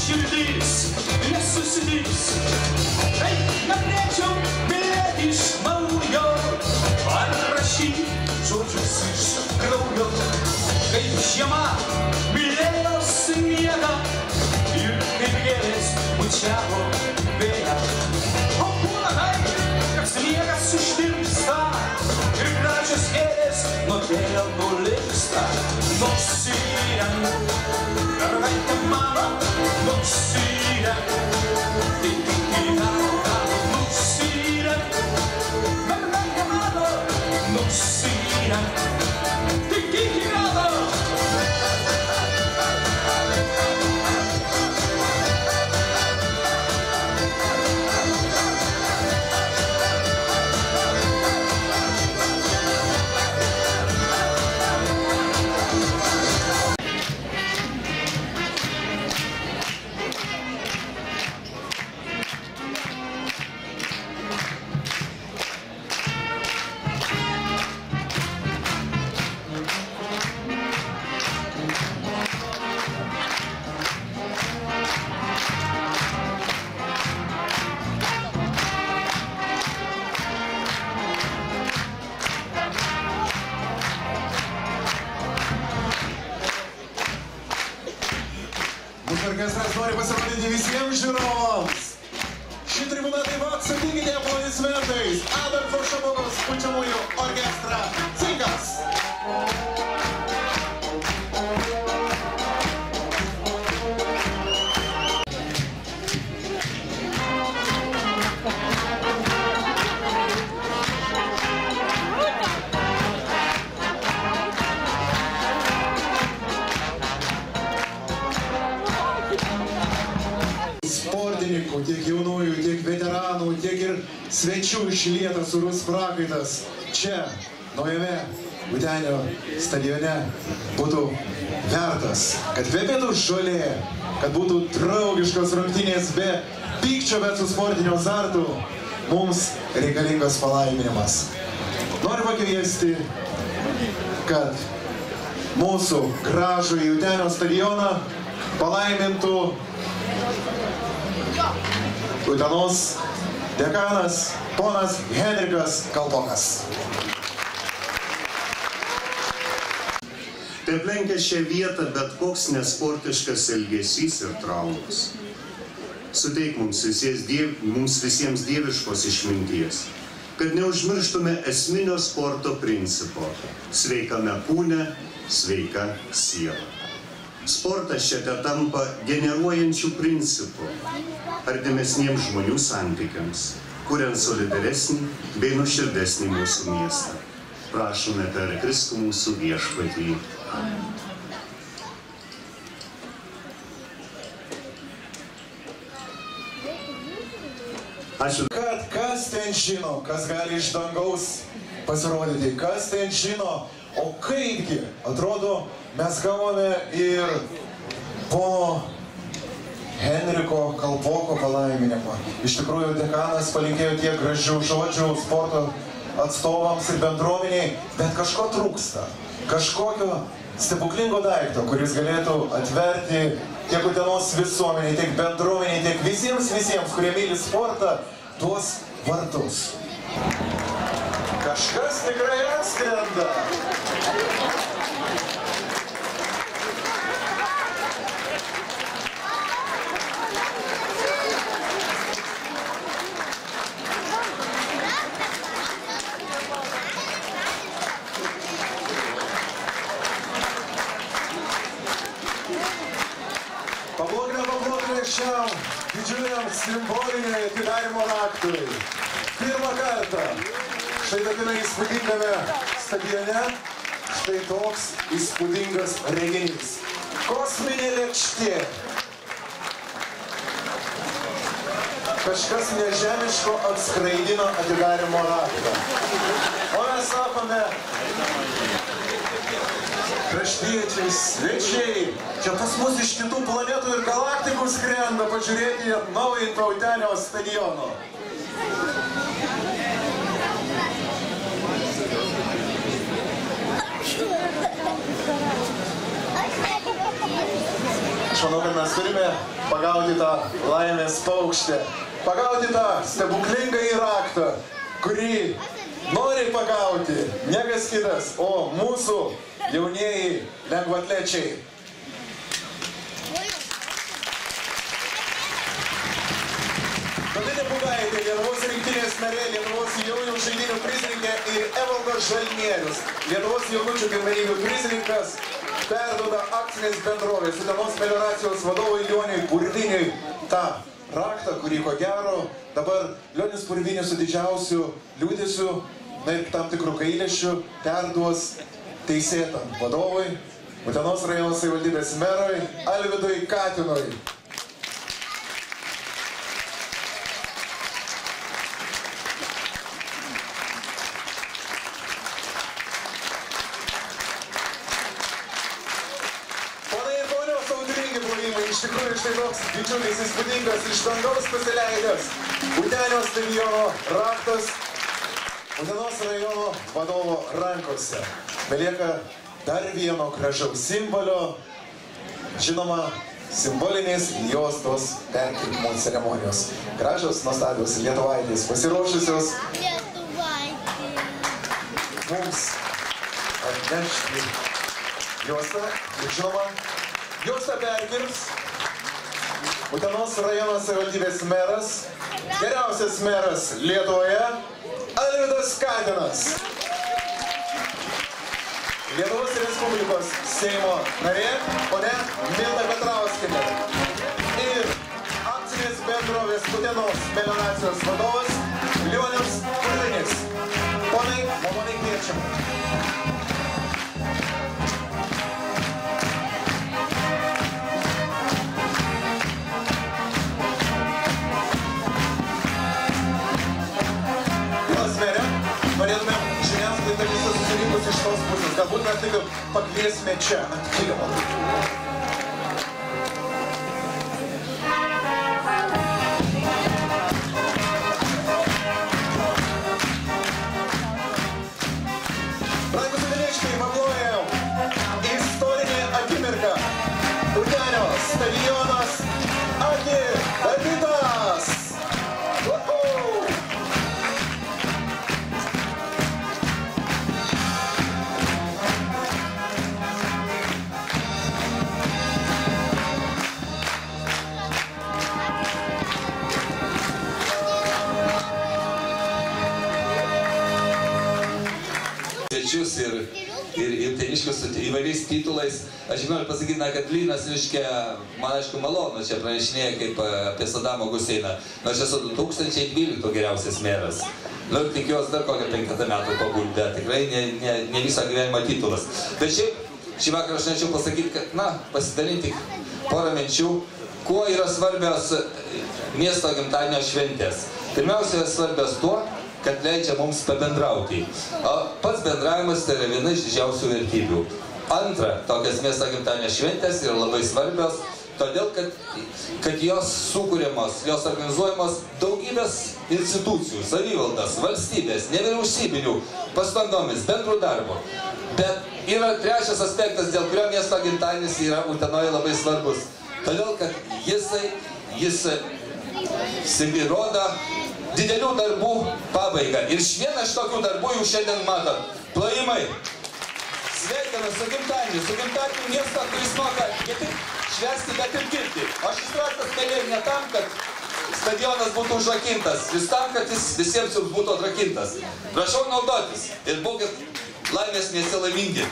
širdys nesusitiks. Tai norėčiau mylėti iš naujo, parašyt žodžius iš kraujo. Kaip žiema mylėjo sniegą ir kaip gėlės pučiavo vėją. O būna taip, kad sniegas ištirpsta ir gražios gėlės nuo vėjo nulinksta. Nusirenk, mergaitė mano, nusirenk, tik į galvą nusirenk, mergaitė mano, nusirenk, tik į galvą. Orkestras nori pasirodyti visiems žiūrovams. Ši tribūna taip pat sutikite aplodismentais. Adolfo Šapokos pučiamųjų orkestrą Cinkas. Sportininkų, tiek jaunųjų, tiek veteranų, tiek ir svečių išlietas surus prakaitas čia, naujame Vytenio stadione būtų vertas, kad kvepėtų žolė, kad būtų draugiškos rungtynės be pykčio, bet su sportiniu azartu, mums reikalingas palaiminimas. Noriu pakviesti, kad mūsų gražų Vytenio stadioną palaimintų Utenos dekanas ponas Henrikas Kalpokas. Tai aplenkia šią vietą bet koks nesportiškas elgesys ir traumos. Suteik mums visiems dieviškos išminties, kad neužmirštume esminio sporto principo – sveikame kūne, sveika siela. Sportas čia tampa generuojančių principų artimesniems žmonių santykiams, kuriant solidaresnį bei nuoširdesnį mūsų miestą. Prašome per Kristų mūsų viešpatį. Amen. Ačiū. Kad kas ten žino, kas gali iš dangaus pasirodyti, kas ten žino, o kaipgi, atrodo, mes gavome ir pono Henriko Kalpoko palaiminimą. Iš tikrųjų, dekanas palinkėjo tiek gražių žodžių sporto atstovams ir bendruomeniai, bet kažko trūksta. Kažkokio stebuklingo daikto, kuris galėtų atverti tiek Utenos visuomeniai, tiek bendruomeniai, tiek visiems, kurie myli sportą, tuos vartus. Kažkas tikrai atskrenda. Paplokime šiam didžiuliam simboliniai atidarymo aktui. Pirmą kartą štai tokiame įspūdingame stadione štai toks įspūdingas reginys. Kosminė lėkštė. Kažkas nežemiško atskraidino atidarymo aktą. O mes sakome, kraštiečiai, svečiai, čia pas mus iš kitų planetų ir galaktikų skrenda pažiūrėti į atnaujintą Vytenio stadiono. Aš manau, kad mes turime pagauti tą laimės paukštę, pagauti tą stebuklingą raktą, kurį nori pagauti ne kas kitas, o mūsų jaunieji lengvaatlečiai. Dovilė Bugaitė, Lietuvos rinktinės narė, Lietuvos jaunių žaidynių prizininkė ir Evaldas Žalnierius, Lietuvos jaunučių pirmenybių prizininkas, perduoda akcinės bendrovės Utenos melioracijos vadovui Lioniui Purviniui tą raktą, kurį ko gero dabar Lionis Purvinis su didžiausiu liūdesiu, na ir tam tikrų gailesčių perduos teisėtam vadovui, Utenos rajono savivaldybės merui Alvydui Katinui. Iš tikrųjų, štai toks didžiulis įspūdingas iš dangaus pasileidęs Utenio stadiono raktas Utenos rajono vadovo rankose. Belieka dar vieno gražaus simbolio, žinoma, simbolinės juostos perkirpimo ceremonijos. Gražios, nuostabios lietuvaitės pasiruošusios mums atnešti juostą ir žinoma, juostą perkirps Utenos rajono savivaldybės meras, geriausias meras Lietuvoje, Alvydas Katinas. Lietuvos Respublikos Seimo narė, ponia Milda Petrauskienė. Ir akcinės bendrovės Utenos melioracijos vadovas Lionis Purvinis. Ponai, maloniai kviečiame. Norėtume žiniasklaidą visą susirinkus iš tos pusės. Galbūt mes tik pakviesime čia ant kilimo. Brangus uteniškai, paplojau. Istorinė akimirka. Utenio stadionas atidarytas. Ir uteniškius su įvairiais titulais. Aš noriu pasakyti, kad Lynas, reiškia, man aišku malonu, čia pranešinėja kaip apie Sadamą Huseiną. Aš esu 2012 geriausias meras. Ir tikiuosi dar kokią 5 metų pabūti, tikrai ne visą gyvenimą titulas. Bet šį vakarą aš norėčiau pasakyti, kad, pasidalinti porą minčių, kuo yra svarbios miesto gimtadienio šventės. Pirmiausia, svarbios tuo, kad leidžia mums pabendrauti. O pats bendravimas tai yra viena iš didžiausių vertybių. Antra, tokias miesto gimtadienio šventės yra labai svarbios, todėl kad jos sukūriamos, jos organizuojamos daugybės institucijų, savivaldas, valstybės, nevyriausybinių pastangomis, bendrų darbų. Bet yra trečias aspektas, dėl kurio miesto gimtadienis yra Utenoje labai svarbus. Todėl, kad jis rodo didelių darbų pabaigą. Ir vieną iš tokių darbų jau šiandien matot. Plojimai. Sveikinu su gimtadieniu miestą, kuris moka ne tik švęsti, bet ir dirbti. O šis raktas keliai ne tam, kad stadionas būtų užrakintas, vis tam, kad jis visiems jums būtų atrakintas. Prašau naudotis ir būkit laimės mieste laimingi.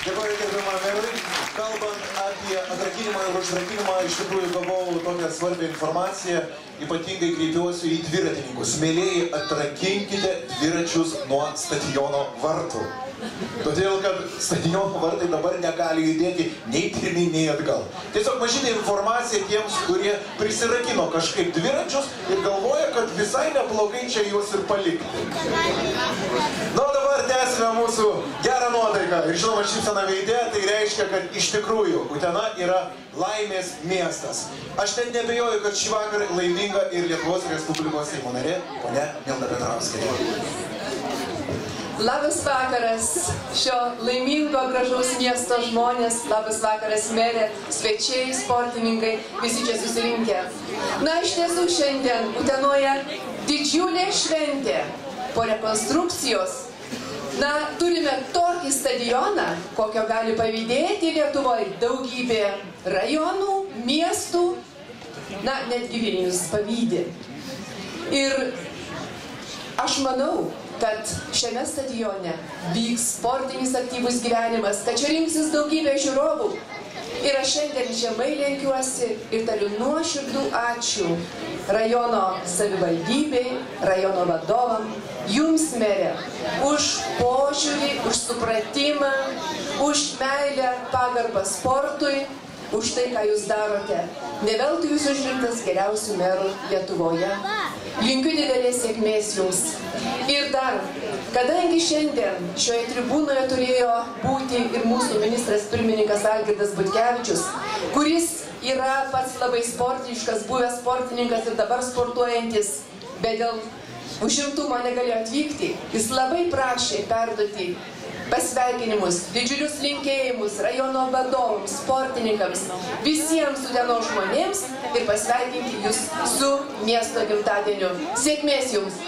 Dėkoju gerbiamam merui. Kalbant apie atrakinimą ir užrakinimą, iš tikrųjų gavau tokią svarbią informaciją. Ypatingai kreipiuosi į dviratininkus. Mielieji, atrakinkite dviračius nuo stadiono vartų. Todėl, kad stadiono vartai dabar negali judėti nei pirmyn, nei atgal. Tiesiog mažinė informacija tiems, kurie prisirakino kažkaip dviračius ir galvoja, kad visai neblogai čia juos ir palikti. Na, dabar tęsime mūsų gerą nuotaiką. Ir žinoma, šypsena veide, tai reiškia, kad iš tikrųjų Utena yra laimės miestas. Aš net nebejoju, kad šį vakarą laiminga ir Lietuvos Respublikos Seimo narė, ponia Milda Petrauskienė. Labas vakaras, šio laimingo, gražaus miesto žmonės, labas vakaras merė, svečiai, sportininkai, visi čia susirinkę. Na, iš tiesų šiandien Utenoje didžiulė šventė po rekonstrukcijos. Na, turime tokį stadioną, kokio gali pavydėti Lietuvoje daugybė rajonų, miestų, na, netgi Vilnius pavydi. Ir aš manau, kad šiame stadione vyks sportinis aktyvus gyvenimas, kad čia rinksis daugybė žiūrovų. Ir aš šiandien žemai lenkiuosi ir tariu nuoširdų ačiū rajono savivaldybei, rajono vadovam, jums merė, už požiūrį, už supratimą, už meilę, pagarbą sportui, už tai, ką jūs darote. Ne veltui jūs išrinktas geriausių merų Lietuvoje. Linkiu didelės sėkmės jums. Ir dar, kadangi šiandien šioje tribūnoje turėjo būti ir mūsų ministras pirmininkas Algirdas Butkevičius, kuris yra pats labai sportiškas, buvęs sportininkas ir dabar sportuojantis, bet dėl užimtumo negalėjo atvykti, jis labai prašė perduoti pasveikinimus, didžiulius linkėjimus rajono vadovams, sportininkams, visiems Utenos žmonėms ir pasveikinti jūs su miesto gimtadieniu. Sėkmės jums!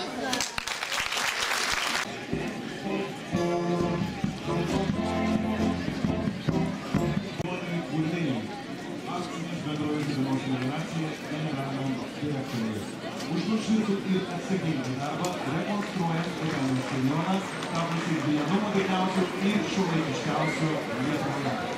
Už nuoširdų ir atsakingą darbą rekonstruojant Utenos stadioną, tapusi vienu moderniausių ir šiuolaikiškiausių Lietuvoje.